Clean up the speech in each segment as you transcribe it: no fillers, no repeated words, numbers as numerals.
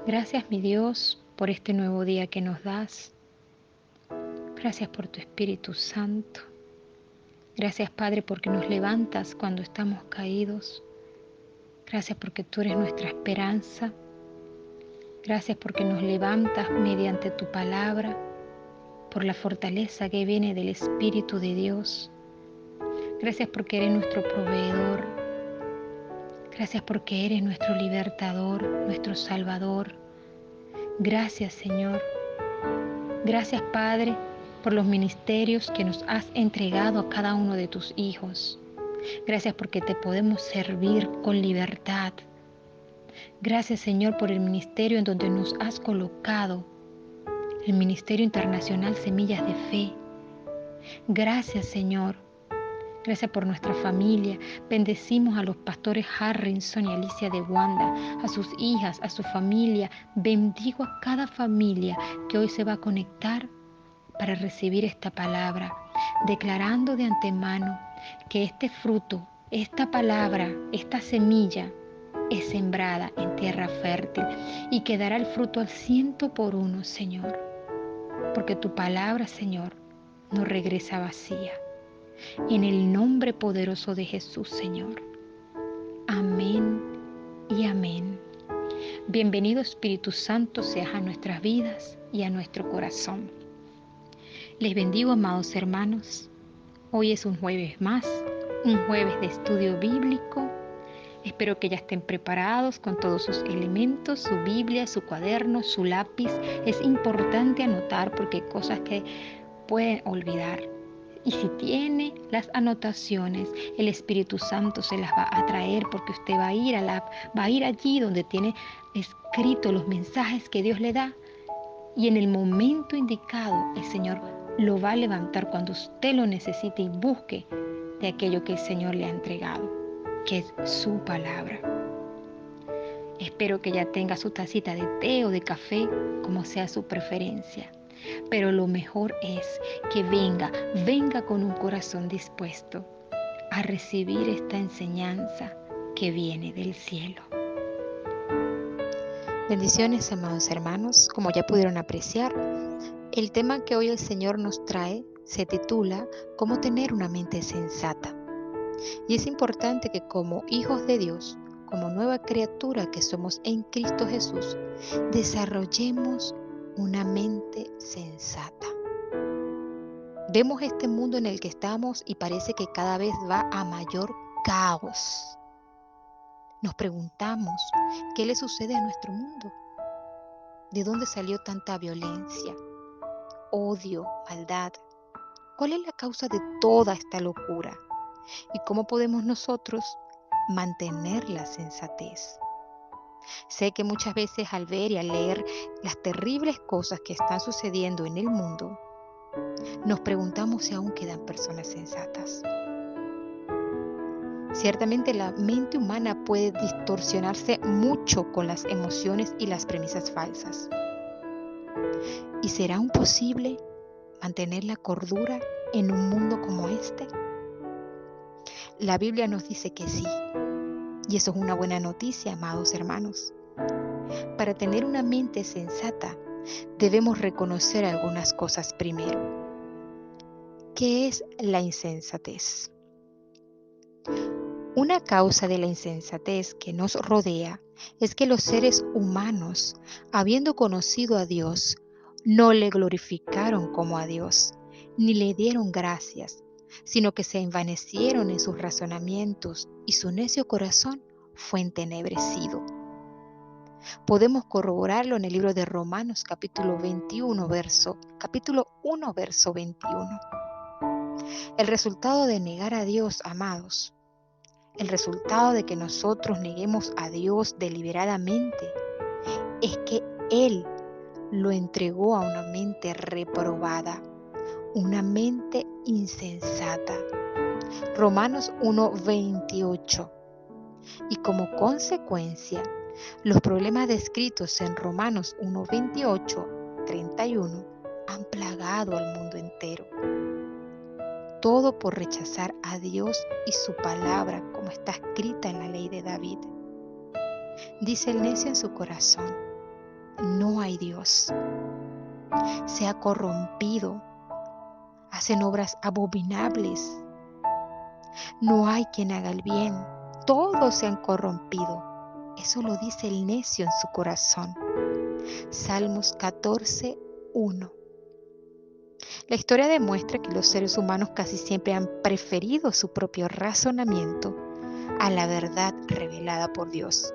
Gracias, mi Dios, por este nuevo día que nos das. Gracias por tu Espíritu Santo. Gracias, Padre, porque nos levantas cuando estamos caídos. Gracias porque tú eres nuestra esperanza. Gracias porque nos levantas mediante tu palabra, por la fortaleza que viene del Espíritu de Dios. Gracias porque eres nuestro proveedor. Gracias porque eres nuestro libertador, nuestro salvador. Gracias, Señor. Gracias, Padre, por los ministerios que nos has entregado a cada uno de tus hijos. Gracias porque te podemos servir con libertad. Gracias, Señor, por el ministerio en donde nos has colocado, el Ministerio Internacional Semillas de Fe. Gracias, Señor. Gracias por nuestra familia. Bendecimos a los pastores Harrison y Alicia de Wanda, a sus hijas, a su familia. Bendigo a cada familia que hoy se va a conectar para recibir esta palabra, declarando de antemano que este fruto, esta palabra, esta semilla es sembrada en tierra fértil y que dará el fruto al 100 por 1, Señor, porque tu palabra, Señor, no regresa vacía. En el nombre poderoso de Jesús, Señor. Amén y amén. Bienvenido, Espíritu Santo, seas a nuestras vidas y a nuestro corazón. Les bendigo, amados hermanos. Hoy es un jueves más, un jueves de estudio bíblico. Espero que ya estén preparados con todos sus elementos, su Biblia, su cuaderno, su lápiz. Es importante anotar porque hay cosas que pueden olvidar. Y si tiene las anotaciones, el Espíritu Santo se las va a traer porque usted va a ir allí donde tiene escrito los mensajes que Dios le da. Y en el momento indicado, el Señor lo va a levantar cuando usted lo necesite y busque de aquello que el Señor le ha entregado, que es su palabra. Espero que ya tenga su tacita de té o de café, como sea su preferencia. Pero lo mejor es que venga con un corazón dispuesto a recibir esta enseñanza que viene del cielo. Bendiciones, amados hermanos. Como ya pudieron apreciar, el tema que hoy el Señor nos trae se titula ¿Cómo tener una mente sensata? Y es importante que como hijos de Dios, como nueva criatura que somos en Cristo Jesús, desarrollemos una mente sensata. Vemos este mundo en el que estamos y parece que cada vez va a mayor caos. Nos preguntamos, ¿qué le sucede a nuestro mundo? ¿De dónde salió tanta violencia, odio, maldad? ¿Cuál es la causa de toda esta locura? ¿Y cómo podemos nosotros mantener la sensatez? Sé que muchas veces al ver y al leer las terribles cosas que están sucediendo en el mundo, nos preguntamos si aún quedan personas sensatas. Ciertamente la mente humana puede distorsionarse mucho con las emociones y las premisas falsas. ¿Y será aún posible mantener la cordura en un mundo como este? La Biblia nos dice que sí. Y eso es una buena noticia, amados hermanos. Para tener una mente sensata, debemos reconocer algunas cosas primero. ¿Qué es la insensatez? Una causa de la insensatez que nos rodea es que los seres humanos, habiendo conocido a Dios, no le glorificaron como a Dios, ni le dieron gracias, sino que se envanecieron en sus razonamientos y su necio corazón fue entenebrecido. Podemos corroborarlo en el libro de Romanos capítulo 1, verso 21. El resultado de negar a Dios, amados, el resultado de que nosotros neguemos a Dios deliberadamente es que Él lo entregó a una mente reprobada, una mente insensata. Romanos 1:28. Y como consecuencia, los problemas descritos en Romanos 1:28-31 han plagado al mundo entero. Todo por rechazar a Dios y su palabra, como está escrita en la ley de David. Dice el necio en su corazón: no hay Dios. Se ha corrompido, hacen obras abominables. No hay quien haga el bien, todos se han corrompido. Eso lo dice el necio en su corazón. Salmos 14:1. La historia demuestra que los seres humanos casi siempre han preferido su propio razonamiento a la verdad revelada por Dios.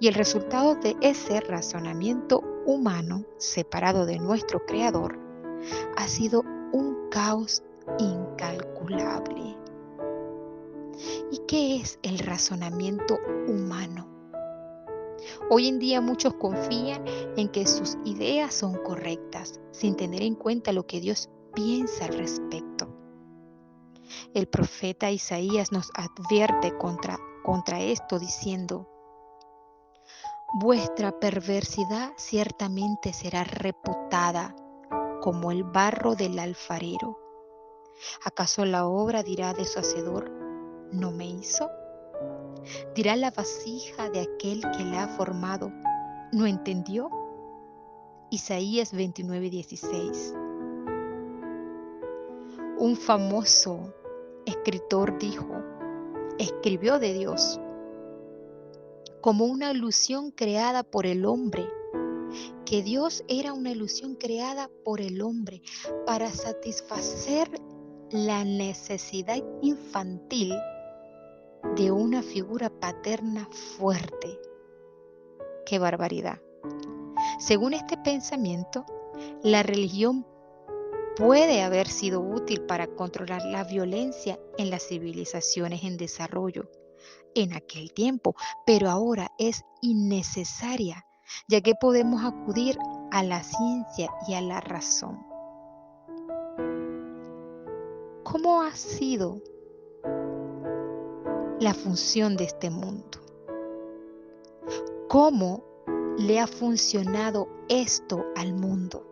Y el resultado de ese razonamiento humano, separado de nuestro Creador, ha sido un caos incalculable. ¿Y qué es el razonamiento humano? Hoy en día muchos confían en que sus ideas son correctas, sin tener en cuenta lo que Dios piensa al respecto. El profeta Isaías nos advierte contra esto diciendo: vuestra perversidad ciertamente será reputada como el barro del alfarero. ¿Acaso la obra dirá de su hacedor, no me hizo? Dirá la vasija de aquel que la ha formado, ¿no entendió? Isaías 29:16. Un famoso escritor escribió de Dios como una ilusión creada por el hombre, que Dios era una ilusión creada por el hombre para satisfacer la necesidad infantil de una figura paterna fuerte. ¡Qué barbaridad! Según este pensamiento, la religión puede haber sido útil para controlar la violencia en las civilizaciones en desarrollo en aquel tiempo, pero ahora es innecesaria, ya que podemos acudir a la ciencia y a la razón. ¿Cómo ha sido la función de este mundo? ¿Cómo le ha funcionado esto al mundo?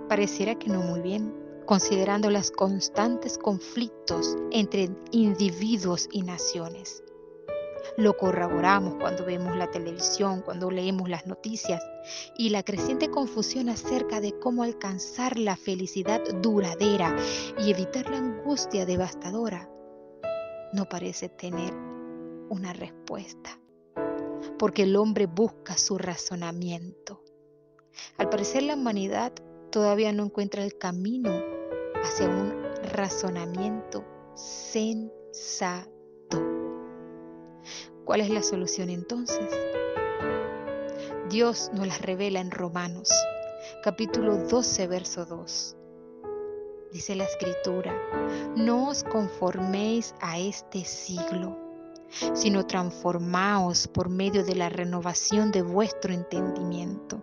Pareciera que no muy bien, considerando los constantes conflictos entre individuos y naciones. Lo corroboramos cuando vemos la televisión, cuando leemos las noticias, y la creciente confusión acerca de cómo alcanzar la felicidad duradera y evitar la angustia devastadora no parece tener una respuesta, porque el hombre busca su razonamiento. Al parecer la humanidad todavía no encuentra el camino hacia un razonamiento sensato. ¿Cuál es la solución entonces? Dios nos las revela en Romanos, capítulo 12, verso 2. Dice la Escritura: no os conforméis a este siglo, sino transformaos por medio de la renovación de vuestro entendimiento.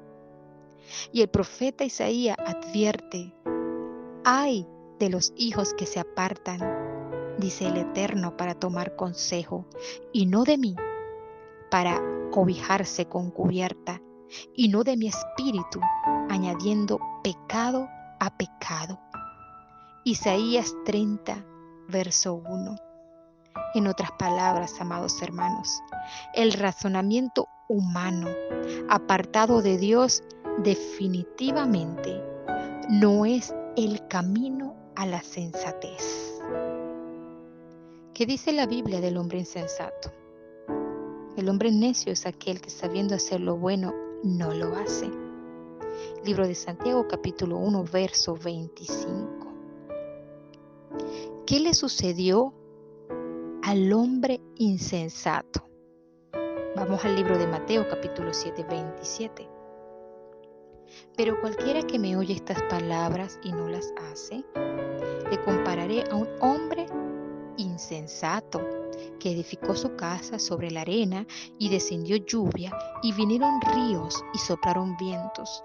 Y el profeta Isaías advierte: ay de los hijos que se apartan, dice el Eterno, para tomar consejo, y no de mí, para cobijarse con cubierta, y no de mi espíritu, añadiendo pecado a pecado. Isaías 30, verso 1. En otras palabras, amados hermanos, el razonamiento humano apartado de Dios definitivamente no es el camino a la sensatez. ¿Qué dice la Biblia del hombre insensato? El hombre necio es aquel que, sabiendo hacer lo bueno, no lo hace. Libro de Santiago, capítulo 1, verso 25. ¿Qué le sucedió al hombre insensato? Vamos al libro de Mateo, capítulo 7, 27. Pero cualquiera que me oye estas palabras y no las hace, le compararé a un hombre insensato que edificó su casa sobre la arena, y descendió lluvia, y vinieron ríos, y soplaron vientos,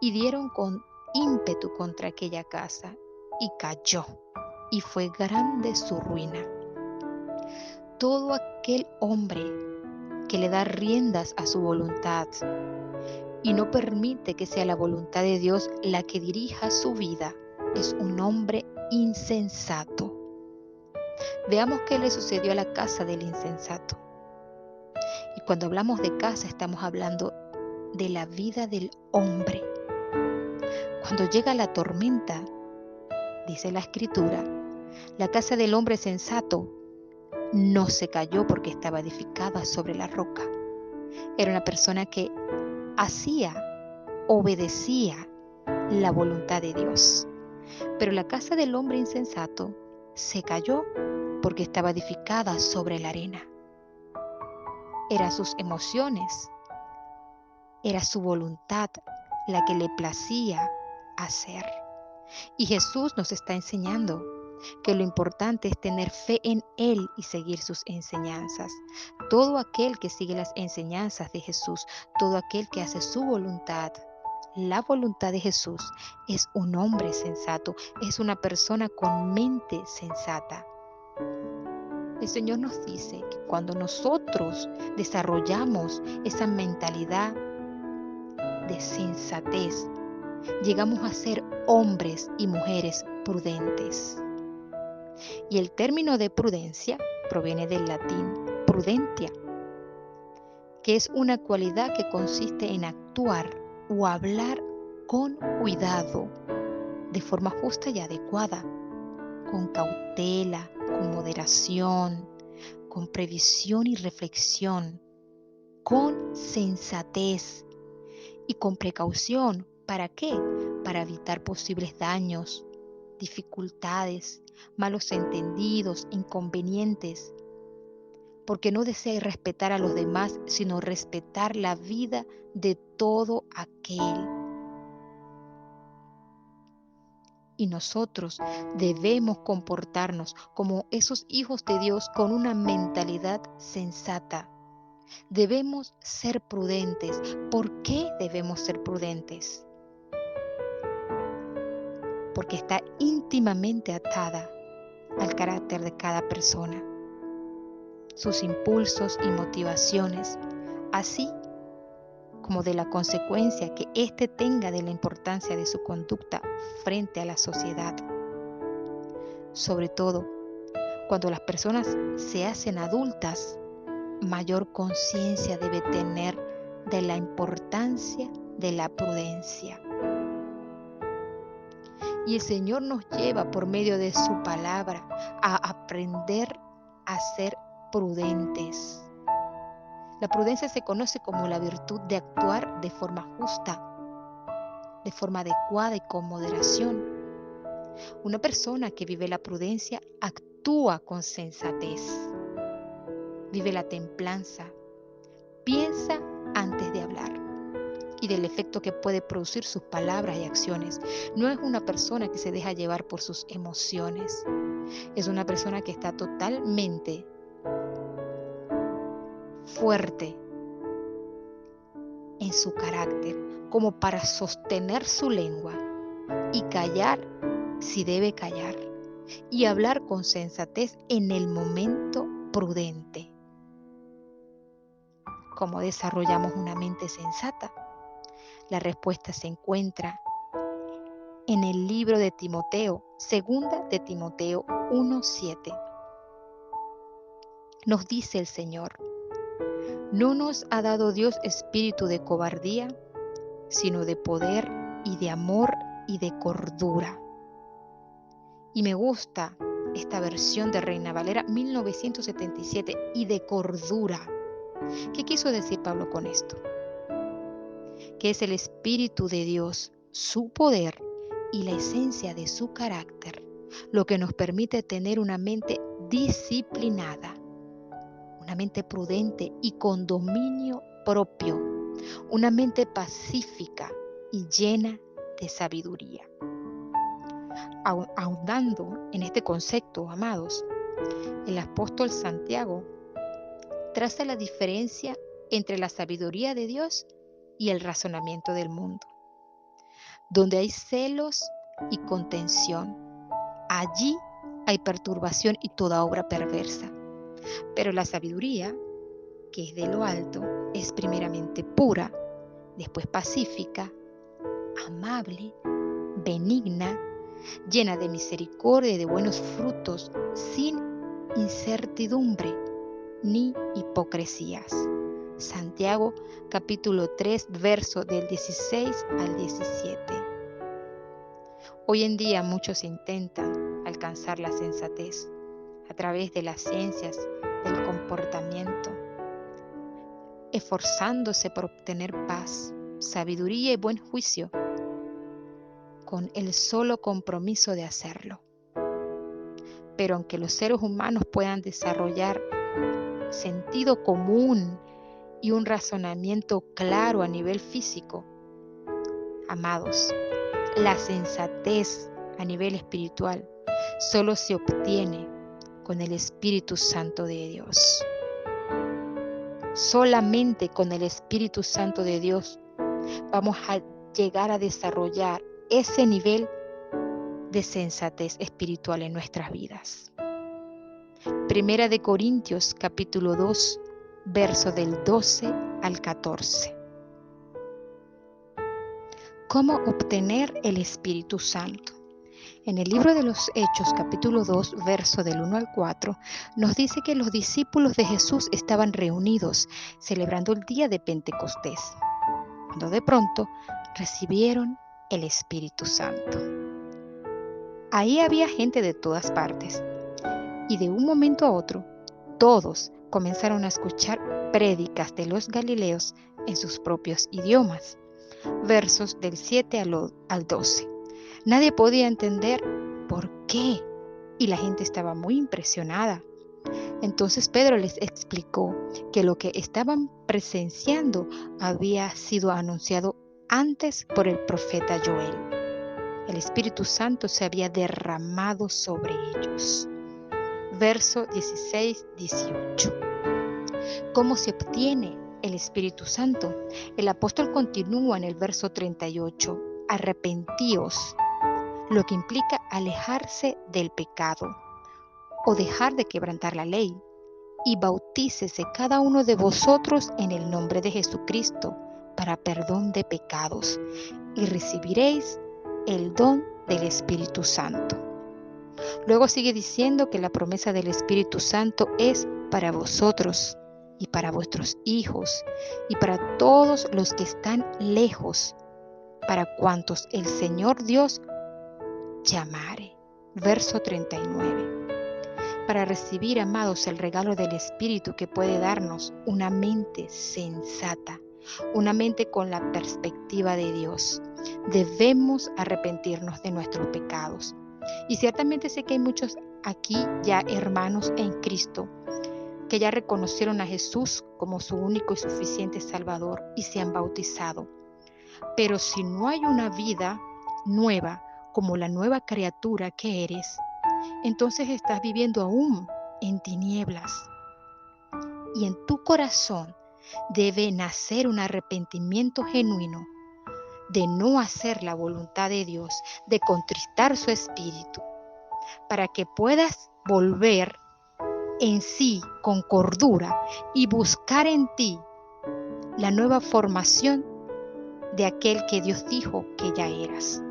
y dieron con ímpetu contra aquella casa, y cayó, y fue grande su ruina. Todo aquel hombre que le da riendas a su voluntad y no permite que sea la voluntad de Dios la que dirija su vida es un hombre insensato. Veamos qué le sucedió a la casa del insensato. Y cuando hablamos de casa, estamos hablando de la vida del hombre. Cuando llega la tormenta, dice la Escritura, la casa del hombre sensato no se cayó porque estaba edificada sobre la roca. Era una persona que obedecía la voluntad de Dios. Pero la casa del hombre insensato se cayó porque estaba edificada sobre la arena. Eran sus emociones, era su voluntad la que le placía hacer. Y Jesús nos está enseñando que lo importante es tener fe en Él y seguir sus enseñanzas. Todo aquel que sigue las enseñanzas de Jesús, todo aquel que hace su voluntad, la voluntad de Jesús, es un hombre sensato, es una persona con mente sensata. El Señor nos dice que cuando nosotros desarrollamos esa mentalidad de sensatez, llegamos a ser hombres y mujeres prudentes. Y el término de prudencia proviene del latín prudentia, que es una cualidad que consiste en actuar o hablar con cuidado, de forma justa y adecuada, con cautela, con moderación, con previsión y reflexión, con sensatez y con precaución. ¿Para qué? Para evitar posibles daños, dificultades, malos entendidos, inconvenientes, porque no desea irrespetar a los demás, sino respetar la vida de todo aquel. Y nosotros debemos comportarnos como esos hijos de Dios con una mentalidad sensata. Debemos ser prudentes. ¿Por qué debemos ser prudentes? Porque está íntimamente atada al carácter de cada persona, sus impulsos y motivaciones, así como de la consecuencia que éste tenga de la importancia de su conducta frente a la sociedad. Sobre todo, cuando las personas se hacen adultas, mayor conciencia debe tener de la importancia de la prudencia. Y el Señor nos lleva por medio de su palabra a aprender a ser prudentes. La prudencia se conoce como la virtud de actuar de forma justa, de forma adecuada y con moderación. Una persona que vive la prudencia actúa con sensatez, vive la templanza, piensa antes de hablar y del efecto que puede producir sus palabras y acciones. No es una persona que se deja llevar por sus emociones. Es una persona que está totalmente fuerte en su carácter, como para sostener su lengua y callar si debe callar, y hablar con sensatez en el momento prudente. ¿Cómo desarrollamos una mente sensata? La respuesta se encuentra en el libro de Timoteo, segunda de Timoteo 1:7. Nos dice el Señor: no nos ha dado Dios espíritu de cobardía, sino de poder y de amor y de cordura. Y me gusta esta versión de Reina Valera 1977, y de cordura. ¿Qué quiso decir Pablo con esto? Que es el Espíritu de Dios, su poder y la esencia de su carácter, lo que nos permite tener una mente disciplinada, una mente prudente y con dominio propio, una mente pacífica y llena de sabiduría. Ahondando en este concepto, amados, el apóstol Santiago traza la diferencia entre la sabiduría de Dios y el razonamiento del mundo. Donde hay celos y contención, allí hay perturbación y toda obra perversa. Pero la sabiduría, que es de lo alto, es primeramente pura, después pacífica, amable, benigna, llena de misericordia y de buenos frutos, sin incertidumbre ni hipocresías. Santiago capítulo 3, verso del 16 al 17. Hoy en día muchos intentan alcanzar la sensatez a través de las ciencias del comportamiento, esforzándose por obtener paz, sabiduría y buen juicio, con el solo compromiso de hacerlo. Pero aunque los seres humanos puedan desarrollar sentido común y un razonamiento claro a nivel físico, amados, la sensatez a nivel espiritual solo se obtiene con el Espíritu Santo de Dios. Solamente con el Espíritu Santo de Dios vamos a llegar a desarrollar ese nivel de sensatez espiritual en nuestras vidas. Primera de Corintios capítulo 2, verso del 12 al 14. ¿Cómo obtener el Espíritu Santo? En el libro de los Hechos, capítulo 2, verso del 1 al 4, nos dice que los discípulos de Jesús estaban reunidos celebrando el día de Pentecostés, cuando de pronto recibieron el Espíritu Santo. Ahí había gente de todas partes, y de un momento a otro, todos comenzaron a escuchar prédicas de los galileos en sus propios idiomas. Versos del 7 al 12. Nadie podía entender por qué y la gente estaba muy impresionada. Entonces Pedro les explicó que lo que estaban presenciando había sido anunciado antes por el profeta Joel. El Espíritu Santo se había derramado sobre ellos. Verso 16-18. ¿Cómo se obtiene el Espíritu Santo? El apóstol continúa en el verso 38. Arrepentíos, lo que implica alejarse del pecado o dejar de quebrantar la ley, y bautícese cada uno de vosotros en el nombre de Jesucristo para perdón de pecados, y recibiréis el don del Espíritu Santo. Luego sigue diciendo que la promesa del Espíritu Santo es para vosotros y para vuestros hijos y para todos los que están lejos, para cuantos el Señor Dios llamare. Verso 39. Para recibir, amados, el regalo del Espíritu que puede darnos una mente sensata, una mente con la perspectiva de Dios, debemos arrepentirnos de nuestros pecados. Y ciertamente sé que hay muchos aquí ya hermanos en Cristo que ya reconocieron a Jesús como su único y suficiente Salvador y se han bautizado. Pero si no hay una vida nueva como la nueva criatura que eres, entonces estás viviendo aún en tinieblas. Y en tu corazón debe nacer un arrepentimiento genuino de no hacer la voluntad de Dios, de contristar su espíritu, para que puedas volver en sí con cordura y buscar en ti la nueva formación de aquel que Dios dijo que ya eras,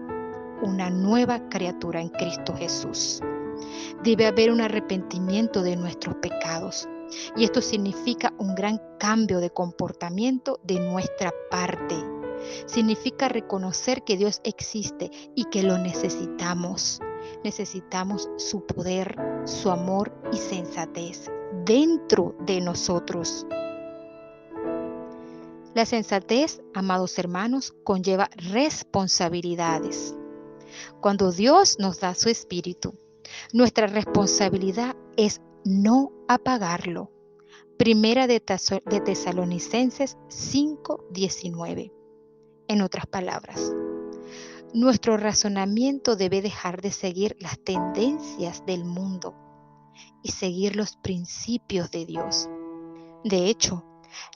una nueva criatura en Cristo Jesús. Debe haber un arrepentimiento de nuestros pecados, y esto significa un gran cambio de comportamiento de nuestra parte. Significa reconocer que Dios existe y que lo necesitamos. Necesitamos su poder, su amor y sensatez dentro de nosotros. La sensatez, amados hermanos, conlleva responsabilidades. Cuando Dios nos da su espíritu, nuestra responsabilidad es no apagarlo. Primera de Tesalonicenses 5:19. En otras palabras, nuestro razonamiento debe dejar de seguir las tendencias del mundo y seguir los principios de Dios. De hecho,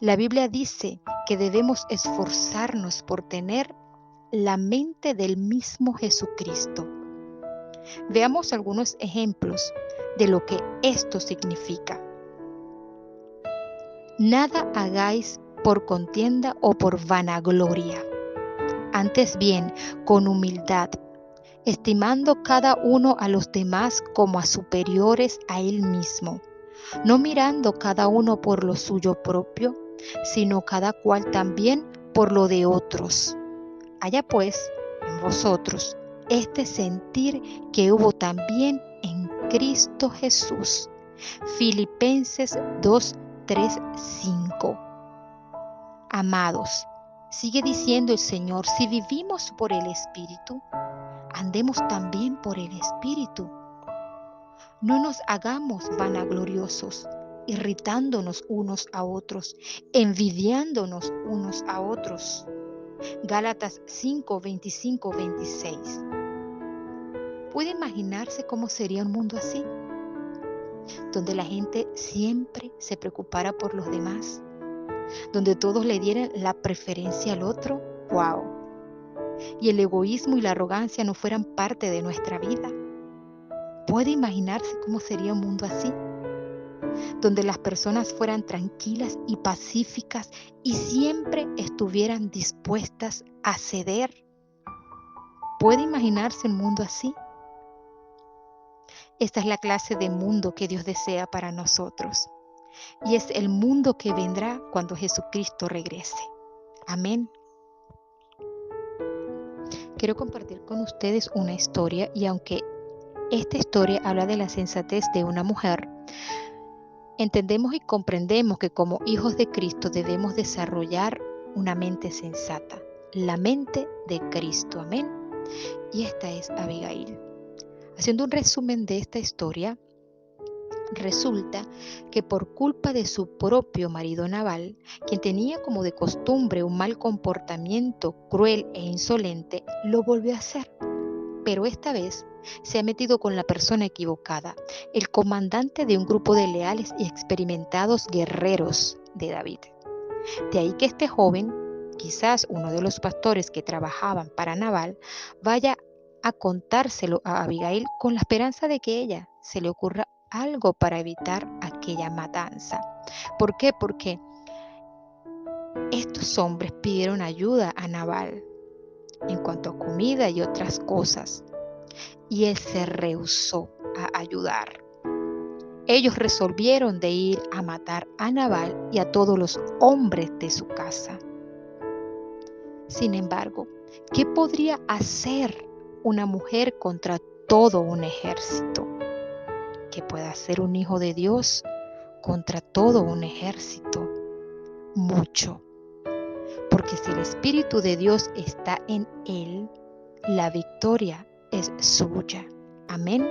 la Biblia dice que debemos esforzarnos por tener la mente del mismo Jesucristo. Veamos algunos ejemplos de lo que esto significa. Nada hagáis por contienda o por vanagloria. Antes bien, con humildad, estimando cada uno a los demás como a superiores a él mismo, no mirando cada uno por lo suyo propio, sino cada cual también por lo de otros. Haya pues en vosotros este sentir que hubo también en Cristo Jesús. Filipenses 2, 3, 5. Amados, sigue diciendo el Señor, si vivimos por el Espíritu, andemos también por el Espíritu. No nos hagamos vanagloriosos, irritándonos unos a otros, envidiándonos unos a otros. Gálatas 5, 25, 26. ¿Puede imaginarse cómo sería un mundo así? Donde la gente siempre se preocupara por los demás, donde todos le dieran la preferencia al otro. ¡Wow! Y el egoísmo y la arrogancia no fueran parte de nuestra vida. ¿Puede imaginarse cómo sería un mundo así? Donde las personas fueran tranquilas y pacíficas y siempre estuvieran dispuestas a ceder. ¿Puede imaginarse un mundo así? Esta es la clase de mundo que Dios desea para nosotros. Y es el mundo que vendrá cuando Jesucristo regrese. Amén. Quiero compartir con ustedes una historia, y aunque esta historia habla de la sensatez de una mujer, entendemos y comprendemos que como hijos de Cristo debemos desarrollar una mente sensata, la mente de Cristo. Amén. Y esta es Abigail. Haciendo un resumen de esta historia, resulta que por culpa de su propio marido Nabal, quien tenía como de costumbre un mal comportamiento cruel e insolente, lo volvió a hacer. Pero esta vez se ha metido con la persona equivocada, el comandante de un grupo de leales y experimentados guerreros de David. De ahí que este joven, quizás uno de los pastores que trabajaban para Nabal, vaya a contárselo a Abigail con la esperanza de que ella se le ocurra algo para evitar aquella matanza. ¿Por qué? Porque estos hombres pidieron ayuda a Nabal en cuanto a comida y otras cosas, y él se rehusó a ayudar. Ellos resolvieron de ir a matar a Nabal y a todos los hombres de su casa. Sin embargo, ¿qué podría hacer una mujer contra todo un ejército? ¿Qué puede hacer un hijo de Dios contra todo un ejército? Mucho. Porque si el Espíritu de Dios está en él, la victoria es suya. Amén.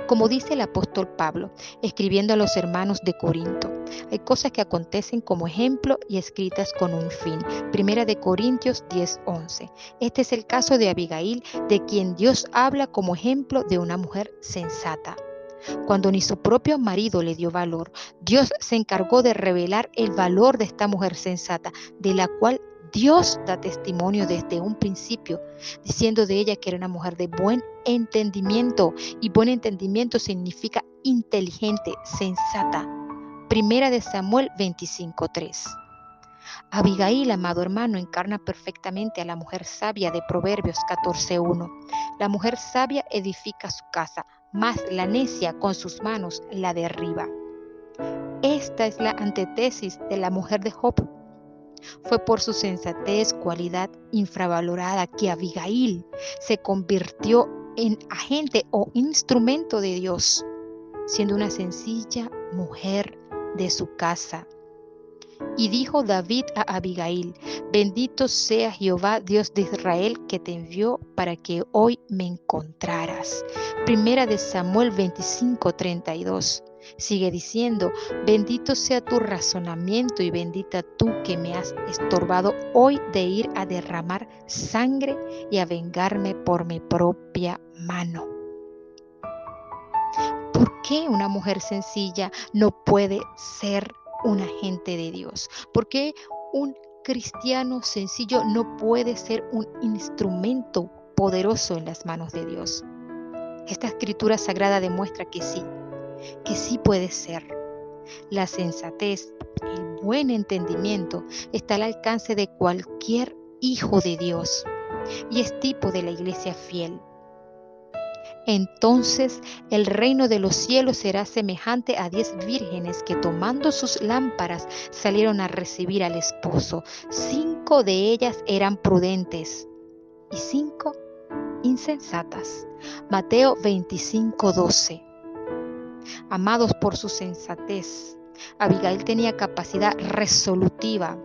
Como dice el apóstol Pablo, escribiendo a los hermanos de Corinto, hay cosas que acontecen como ejemplo y escritas con un fin. Primera de Corintios 10:11. Este es el caso de Abigail, de quien Dios habla como ejemplo de una mujer sensata. Cuando ni su propio marido le dio valor, Dios se encargó de revelar el valor de esta mujer sensata, de la cual Dios da testimonio desde un principio, diciendo de ella que era una mujer de buen entendimiento, y buen entendimiento significa inteligente, sensata. Primera de Samuel 25:3. Abigail, amado hermano, encarna perfectamente a la mujer sabia de Proverbios 14:1. La mujer sabia edifica su casa, mas la necia con sus manos la derriba. Esta es la antítesis de la mujer de Job. Fue por su sensatez, cualidad infravalorada, que Abigail se convirtió en agente o instrumento de Dios, siendo una sencilla mujer de su casa. Y dijo David a Abigail: bendito sea Jehová, Dios de Israel, que te envió para que hoy me encontraras. Primera de Samuel 25:32. Sigue diciendo: bendito sea tu razonamiento y bendita tú que me has estorbado hoy de ir a derramar sangre y a vengarme por mi propia mano. ¿Por qué una mujer sencilla no puede ser un agente de Dios? ¿Por qué un cristiano sencillo no puede ser un instrumento poderoso en las manos de Dios? Esta escritura sagrada demuestra que sí puede ser. La sensatez, el buen entendimiento está al alcance de cualquier hijo de Dios y es tipo de la iglesia fiel. Entonces el reino de los cielos será semejante a 10 vírgenes que tomando sus lámparas salieron a recibir al esposo. 5 de ellas eran prudentes y 5 insensatas. Mateo 25:12. Amados, por su sensatez, Abigail tenía capacidad resolutiva.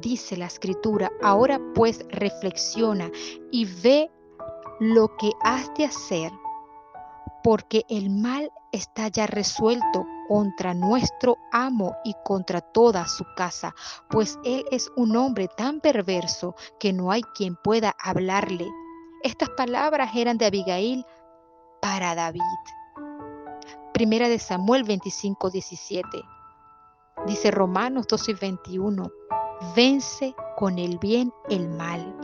Dice la escritura: ahora pues reflexiona y ve lo que has de hacer, porque el mal está ya resuelto contra nuestro amo y contra toda su casa, pues él es un hombre tan perverso que no hay quien pueda hablarle. Estas palabras eran de Abigail para David. Primera de Samuel 25:17. Dice Romanos 12:21. Vence con el bien el mal.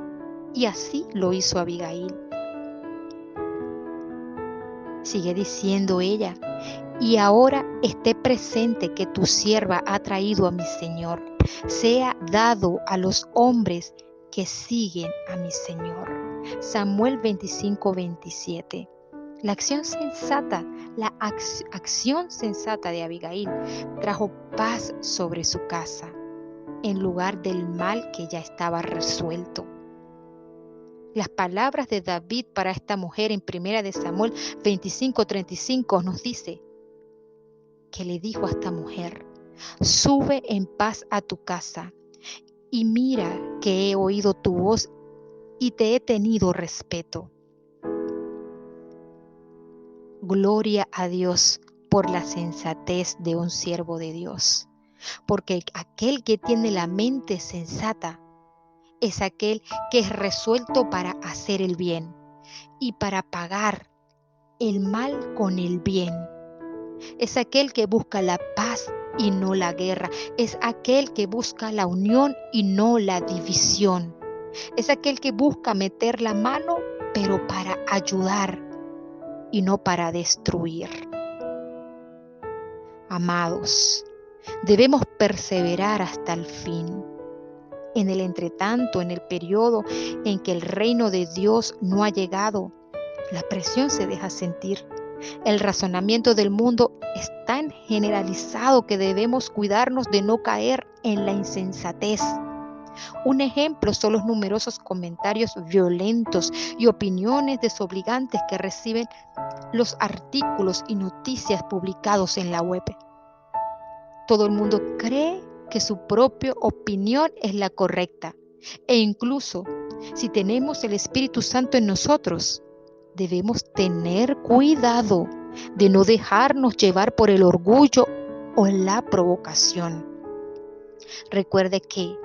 Y así lo hizo Abigail. Sigue diciendo ella: y ahora esté presente que tu sierva ha traído a mi Señor. Sea dado a los hombres que siguen a mi Señor. Samuel 25:27. La acción sensata de Abigail trajo paz sobre su casa, en lugar del mal que ya estaba resuelto. Las palabras de David para esta mujer en Primera de Samuel 25:35 nos dice que le dijo a esta mujer: sube en paz a tu casa, y mira que he oído tu voz y te he tenido respeto. Gloria a Dios por la sensatez de un siervo de Dios, porque aquel que tiene la mente sensata es aquel que es resuelto para hacer el bien y para pagar el mal con el bien. Es aquel que busca la paz y no la guerra. Es aquel que busca la unión y no la división. Es aquel que busca meter la mano, pero para ayudar y no para destruir. Amados, debemos perseverar hasta el fin. En el entretanto, en el periodo en que el reino de Dios no ha llegado, la presión se deja sentir. El razonamiento del mundo es tan generalizado que debemos cuidarnos de no caer en la insensatez. Un ejemplo son los numerosos comentarios violentos y opiniones desobligantes que reciben los artículos y noticias publicados en la web. Todo el mundo cree que su propia opinión es la correcta, e incluso si tenemos el Espíritu Santo en nosotros, debemos tener cuidado de no dejarnos llevar por el orgullo o la provocación. Recuerde que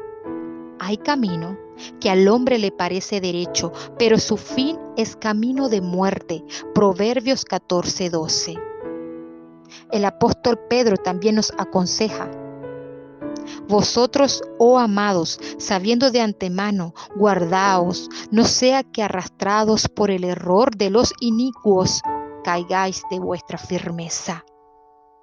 hay camino que al hombre le parece derecho, pero su fin es camino de muerte. Proverbios 14:12. El apóstol Pedro también nos aconseja: vosotros, oh amados, sabiendo de antemano, guardaos, no sea que arrastrados por el error de los inicuos, caigáis de vuestra firmeza.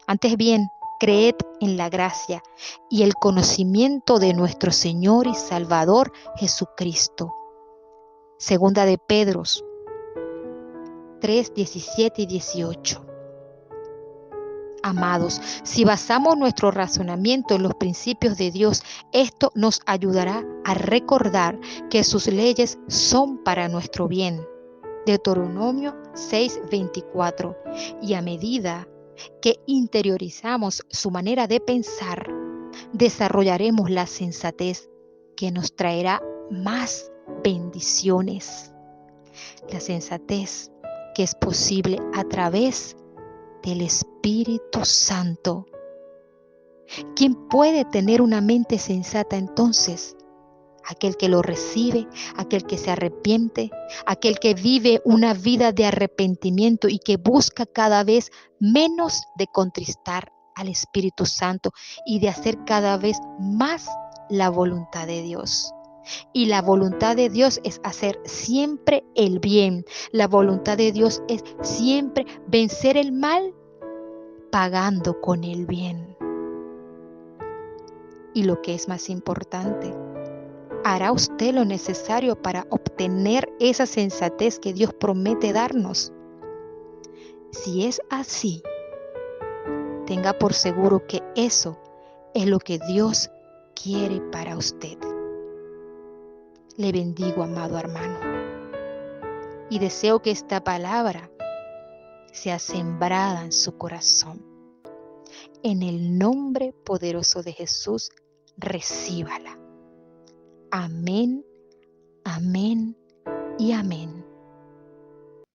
Antes bien, creed en la gracia y el conocimiento de nuestro Señor y Salvador Jesucristo. Segunda de Pedro 3:17 y 18. Amados, si basamos nuestro razonamiento en los principios de Dios, esto nos ayudará a recordar que sus leyes son para nuestro bien. Deuteronomio 6:24. Y a medida que interiorizamos su manera de pensar, desarrollaremos la sensatez que nos traerá más bendiciones. La sensatez que es posible a través del Espíritu Santo. ¿Quién puede tener una mente sensata entonces? Aquel que lo recibe, aquel que se arrepiente, aquel que vive una vida de arrepentimiento y que busca cada vez menos de contristar al Espíritu Santo y de hacer cada vez más la voluntad de Dios. Y la voluntad de Dios es hacer siempre el bien. La voluntad de Dios es siempre vencer el mal pagando con el bien. Y lo que es más importante, ¿Hará usted lo necesario para obtener esa sensatez que Dios promete darnos? Si es así, tenga por seguro que eso es lo que Dios quiere para usted. Le bendigo, amado hermano, y deseo que esta palabra sea sembrada en su corazón. En el nombre poderoso de Jesús, recíbala. Amén, amén y amén.